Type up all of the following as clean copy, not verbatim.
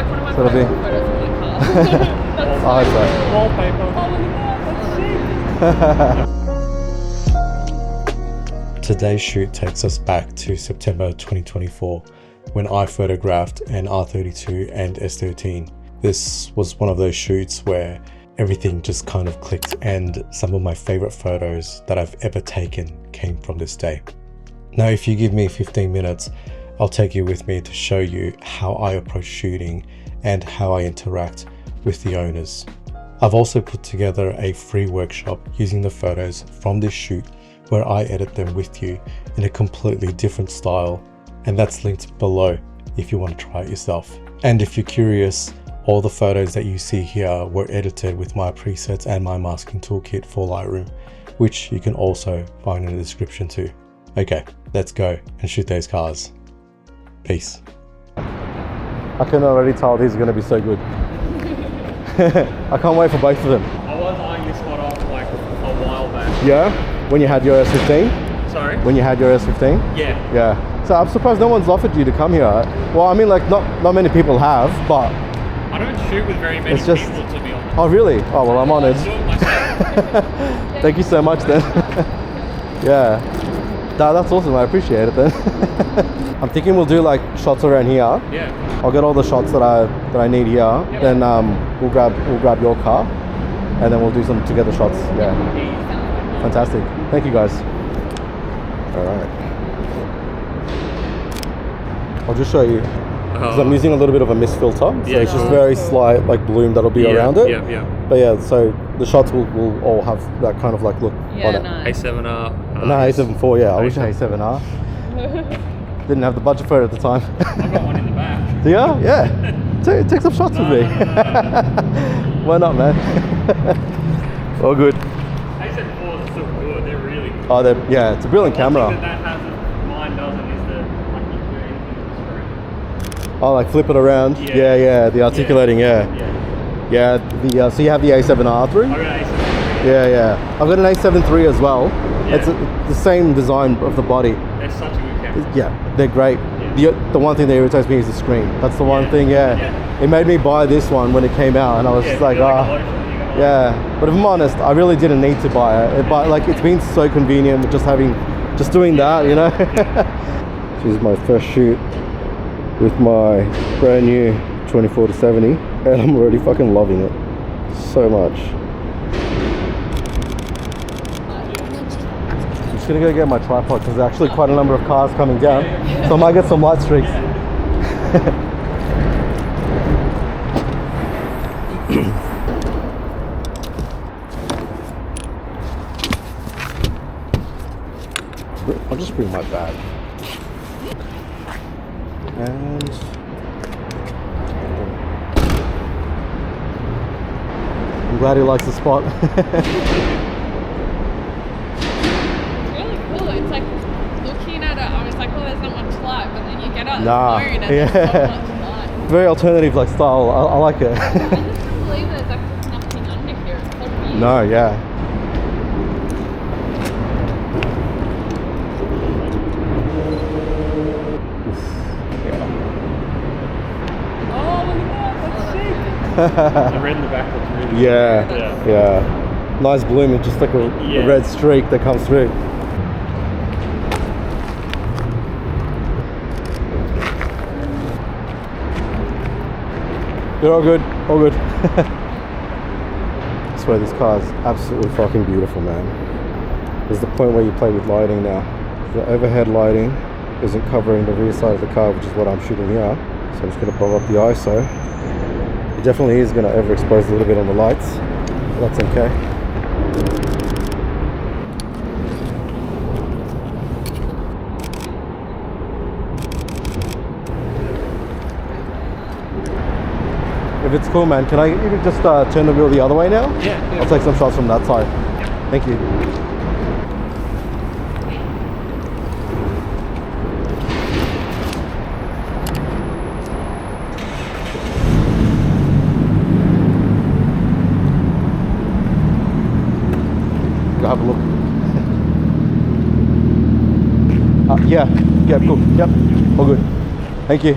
like one of my So it'll be... photos of my car. I hope so. Wallpaper. Oh, look at that, that's sick. Today's shoot takes us back to September 2024 when I photographed an R32 and S13. This was one of those shoots where everything just kind of clicked, and some of my favorite photos that I've ever taken came from this day. Now, if you give me 15 minutes, I'll take you with me to show you how I approach shooting and how I interact with the owners. I've also put together a free workshop using the photos from this shoot where I edit them with you in a completely different style, and that's linked below if you want to try it yourself. And if you're curious, all the photos that you see here were edited with my presets and my masking toolkit for Lightroom, which you can also find in the description too. Okay, let's go and shoot those cars. Peace. I can already tell these are going to be so good. I can't wait for both of them. I was eyeing this one off like a while back. Yeah? When you had your S15? Sorry? When you had your S15? Yeah. Yeah. So I'm surprised no one's offered you to come here. Well, I mean, like, not many people have, but... I don't shoot with very many It's just- people, to be honest. Oh, really? Oh, well, I'm honoured. I do it myself. Thank you so much, then. Yeah. That's awesome. I appreciate it, then. I'm thinking we'll do, like, shots around here. Yeah. I'll get all the shots that I need here. Yep. Then we'll grab your car, and then we'll do some together shots. Yeah. Fantastic. Thank you, guys. All right. I'll just show you. Because I'm using a little bit of a mist filter, so Yeah. it's just very slight like bloom that'll be around it. Yeah, yeah. But yeah, so the shots will all have that kind of like look Yeah, on it. nice. A7R. No, A7IV, yeah. I wish I had A7R. Didn't have the budget for it at the time. I've got one in the back. Do you? Yeah. Take some shots with me. No. Why not, man? All good. A7IV is still good. They're really good. Oh, yeah, it's a brilliant camera. One thing that has mine doesn't is the like you do anything with the screen. Oh, like flip it around. Yeah. Yeah. The articulating. Yeah. So you have the A7R through. I got an A7. Yeah. I've got an A7 as well. Yeah. It's the same design of the body. They're such a good camera. Yeah, they're great. Yeah. The one thing that irritates me is the screen. That's the one thing. Yeah. It made me buy this one when it came out, and I was just like, yeah. But if I'm honest, I really didn't need to buy it. But like, it's been so convenient with just doing that, you know. This is my first shoot with my brand new 24-70, and I'm already fucking loving it so much. I'm just gonna go get my tripod because there's actually quite a number of cars coming down, so I might get some light streaks. I'll just bring my bag. And I'm glad he likes the spot. Really cool. It's like looking at it, I was like, oh, there's not much light, but then you get out Nah, the phone and yeah. there's so much light. Very alternative like style. I like it. I just can't believe there's like nothing under here. It's so weird. No, yeah. Oh, look at that. That's sick. The red in the back looks really Yeah. Nice bloom. It's just like a red streak that comes through. You're all good. All good. I swear this car is absolutely fucking beautiful, man. There's the point where you play with lighting now. The overhead lighting isn't covering the rear side of the car, which is what I'm shooting here. So I'm just going to bump up the ISO. It definitely is going to overexpose a little bit on the lights. But that's okay. If it's cool, man, can I even just turn the wheel the other way now? Yeah. I'll take some shots from that side. Yeah. Thank you. Go have a look. Yeah, cool. Yep, all good. Thank you.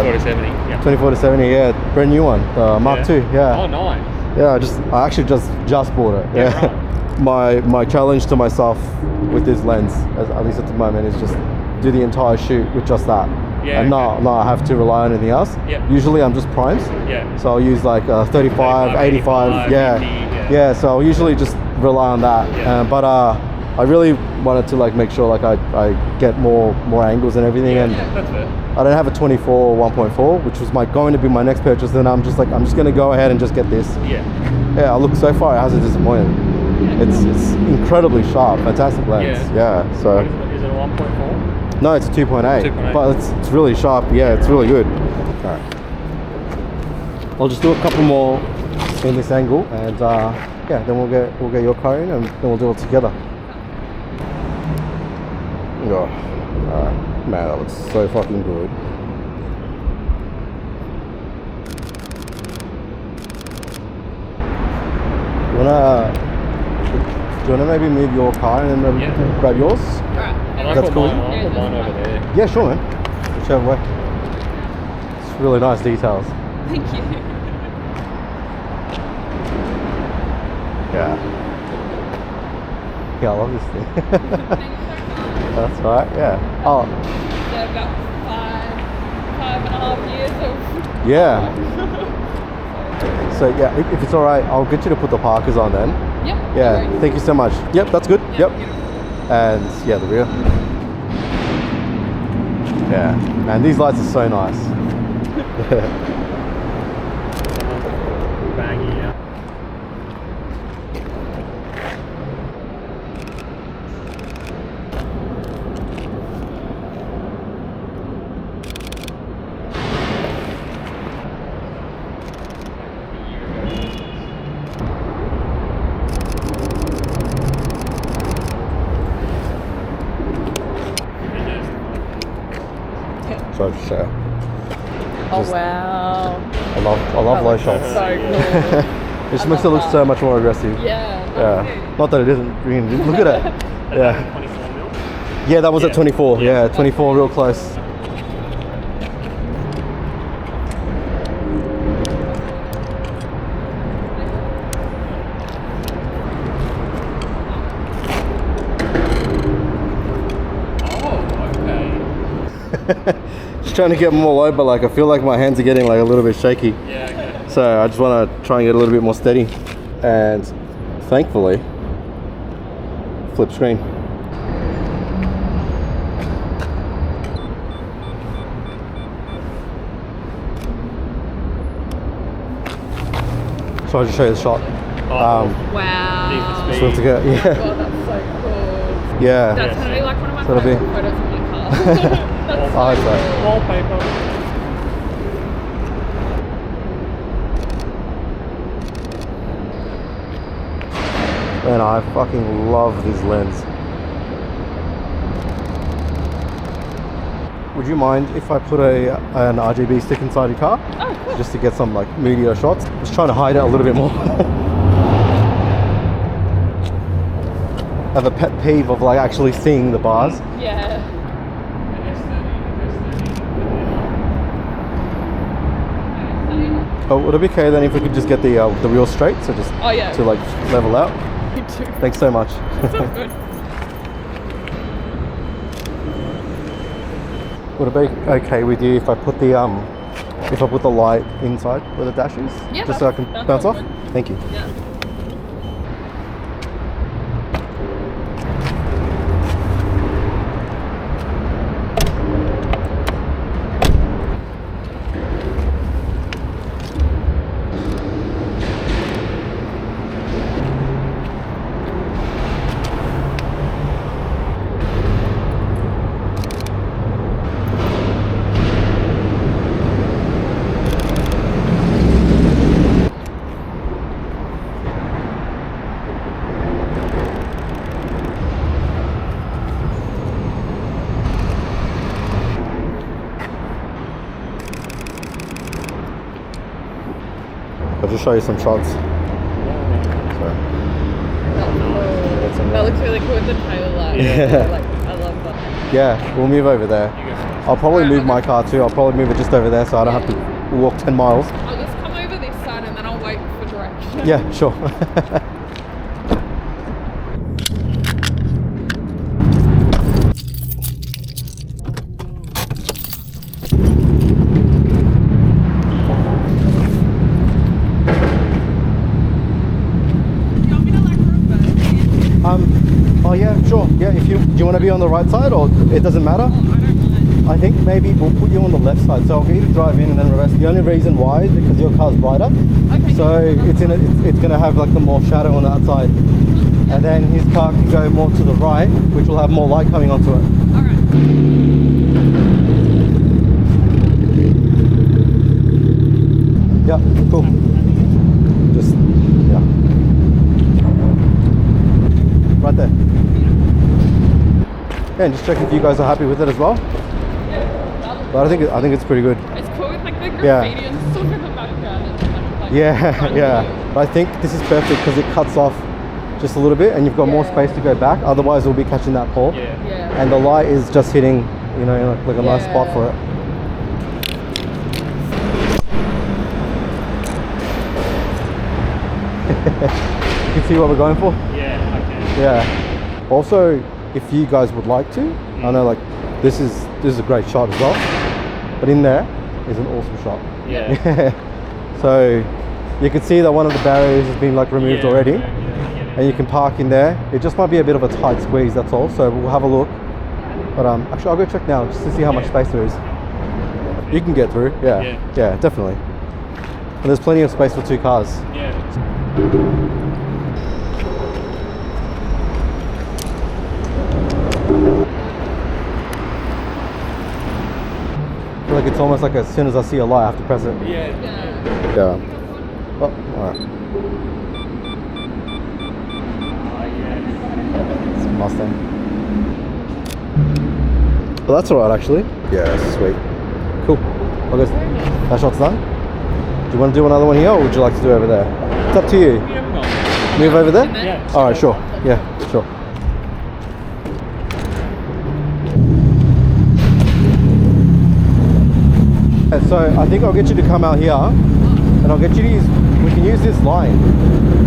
24 to 70. Yeah. 24 to 70, yeah, brand new one, Mark II, yeah. Oh, nice. Yeah, I actually just bought it. Yeah, right. My challenge to myself with this lens, at least at the moment, is just do the entire shoot with just that. Yeah. And not I have to rely on anything else. Yeah. Usually I'm just primes. Yeah. So I'll use like 35, 85, yeah. 50, Yeah, so I'll usually just rely on that. Yeah. But I really wanted to like make sure like I get more angles and everything, and that's fair. I don't have a 24 1.4, which was going to be my next purchase. Then I'm just gonna go ahead and just get this. Yeah. Yeah, look, so far it hasn't disappointed. It's incredibly sharp, fantastic lens. Yeah. So Is it a 1.4? no, it's a 2.8, 2.8. but it's really sharp. Yeah, it's really good. All right, I'll just do a couple more in this angle, and yeah, then we'll get your car in, and then we'll do it together. Oh, all right, man, that looks so fucking good. Do you wanna maybe move your car and then maybe grab yours? Alright. That's cool. I'll put mine over there. Yeah, sure, man. Whichever way. It's really nice details. Thank you. Yeah. Yeah, I love this thing. Thanks so much. That's right. Yeah. Oh. Yeah, about 5.5 years of. Yeah. So yeah, if it's all right, I'll get you to put the parkers on then. Yep. Yeah. Thank you so much. Yep, that's good. Yep. And yeah, the rear. Yeah. Man, these lights are so nice. Bangy, yeah. So share. Oh wow. I love low shots. So cool. It just makes it look so much more aggressive. Yeah. Yeah. Not that it isn't. I mean, look at it. Yeah. 24 mil? Yeah, that was at 24. Yeah, 24, real close. Just trying to get more low, but like I feel like my hands are getting like a little bit shaky. Yeah, okay. So I just want to try and get a little bit more steady. And thankfully, flip screen. So I'll just show you the shot. Wow. Need Just want to get, Oh, yeah, that's so cool. yeah. That's gonna be like one of my So it'll be- favorite photos of my car. That's I hope so. Wallpaper. Man, I fucking love this lens. Would you mind if I put an RGB stick inside your car? Oh, cool. Just to get some like moodier shots. Just trying to hide it a little bit more. I have a pet peeve of like actually seeing the bars. Yeah. Oh, would it be okay then if we could just get the wheel straight, so just Oh yeah. to like level out? Me too. Thanks so much. So good. Would it be okay with you if I put the light inside where the dash is? Yeah, just so I can that's bounce all off? good. Thank you. Yeah. I'll just show you some shots. So, That looks really cool with the tail light. Yeah. Like, I love that. yeah, we'll move over there. You go. I'll probably Alright, move my car too. I'll probably move it just over there so I don't have to walk 10 miles. I'll just come over this side and then I'll wait for direction. Yeah, sure. Do you want me to like reverse? Oh yeah, sure. Yeah, do you want to be on the right side or it doesn't matter? I don't mind. I think maybe we'll put you on the left side, so I'll get you to drive in and then reverse. The only reason why is because your car's brighter, Okay. so it's gonna have like the more shadow on that side, and then his car can go more to the right, which will have more light coming onto it. Alright. Yeah, cool. Just yeah, right there. Yeah, and just check if you guys are happy with it as well. But I think it's pretty good. It's cool with like the graffiti Yeah. and stuff in the background. And kind of like Yeah, yeah. But I think this is perfect because it cuts off just a little bit, and you've got more space to go back. Otherwise, we'll be catching that pole. Yeah. Yeah. And the light is just hitting, you know, like a nice spot for it. You can see what we're going for. Yeah, I can. Yeah. Also, if you guys would like to, I know like this is a great shot as well. But in there is an awesome shot. Yeah. So you can see that one of the barriers has been like removed already, and you can park in there. It just might be a bit of a tight squeeze, that's all. So we'll have a look. But actually, I'll go check now just to see how much space there is. You can get through. Yeah. Yeah, definitely. And there's plenty of space for two cars. Yeah. I feel like it's almost like as soon as I see a light, I have to press it. Yeah. Yeah. Yeah. Oh, alright. It's a Mustang. But that's alright actually. Yeah, sweet. Cool. I guess that shot's done. Do you want to do another one here, or would you like to do over there? It's up to you. Move over there? Yeah. Alright, sure. Yeah, sure. So I think I'll get you to come out here, and I'll get you to use, we can use this line.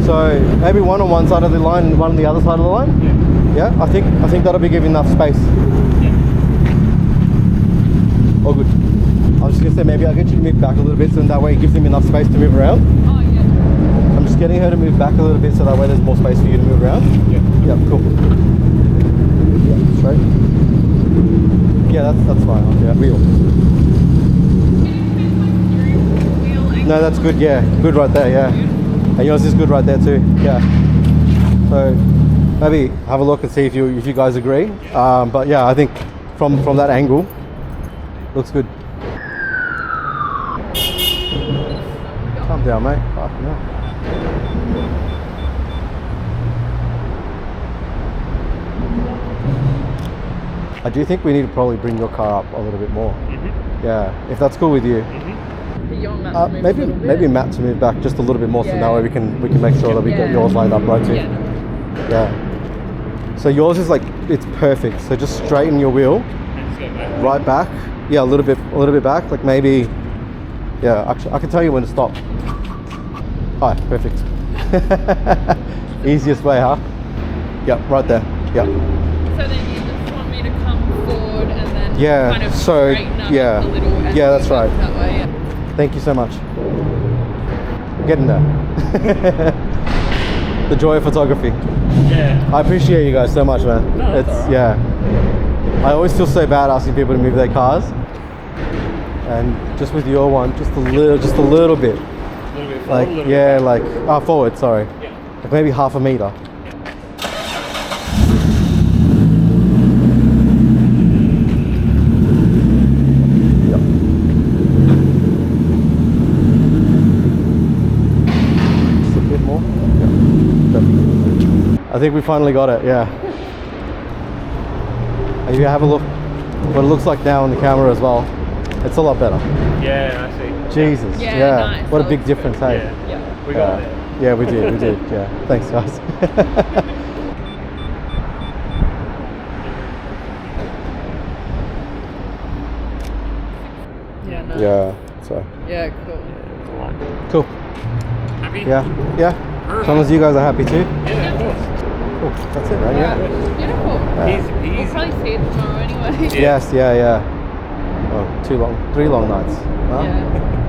So maybe one on one side of the line and one on the other side of the line. Yeah, I think that'll be giving enough space. All good. I was just gonna say maybe I'll get you to move back a little bit, so that way it gives him enough space to move around. Oh yeah. I'm just getting her to move back a little bit, so that way there's more space for you to move around. Yeah, cool. Yeah, straight. Yeah, that's fine. Yeah, wheel. No, that's good. Yeah, good right there. Yeah, and yours is good right there too. Yeah. So maybe have a look and see if you guys agree. But yeah, I think from that angle, looks good. Calm down, mate. Fucking hell. I do think we need to probably bring your car up a little bit more. Yeah, if that's cool with you. Maybe Matt to move back just a little bit more, so that way we can make sure that we get yours lined up right too. Yeah. So yours is like, it's perfect. So just straighten your wheel right back. Yeah, a little bit back. Like maybe. Yeah, actually, I can tell you when to stop. Hi, perfect. Easiest way, huh? Yep, right there. Yep. So then you just want me to come forward and then kind of so straighten up yeah, a little and yeah, that's right. that way. Yeah. Thank you so much. Getting there. The joy of photography. Yeah. I appreciate you guys so much, man. No, it's alright. yeah. I always feel so bad asking people to move their cars, and just with your one, just a little bit. A little bit forward, Like a little yeah, bit like forward. Sorry. Yeah. Like maybe half a meter. I think we finally got it, yeah. And if you have a look what it looks like now on the camera as well, it's a lot better. Yeah, I see. Jesus, Yeah, yeah. nice. What a That big looks difference, hey? Yeah. We got there. Yeah, we did, yeah. Thanks, guys. Yeah, no. Yeah, so Yeah, cool. cool. Happy? Yeah. As long as you guys are happy too. Yeah, of course. Cool. That's it, right? Yeah. Beautiful. Yeah. We'll probably see it tomorrow anyway. Yes, yeah. Oh, 3 long nights. Well, Yeah.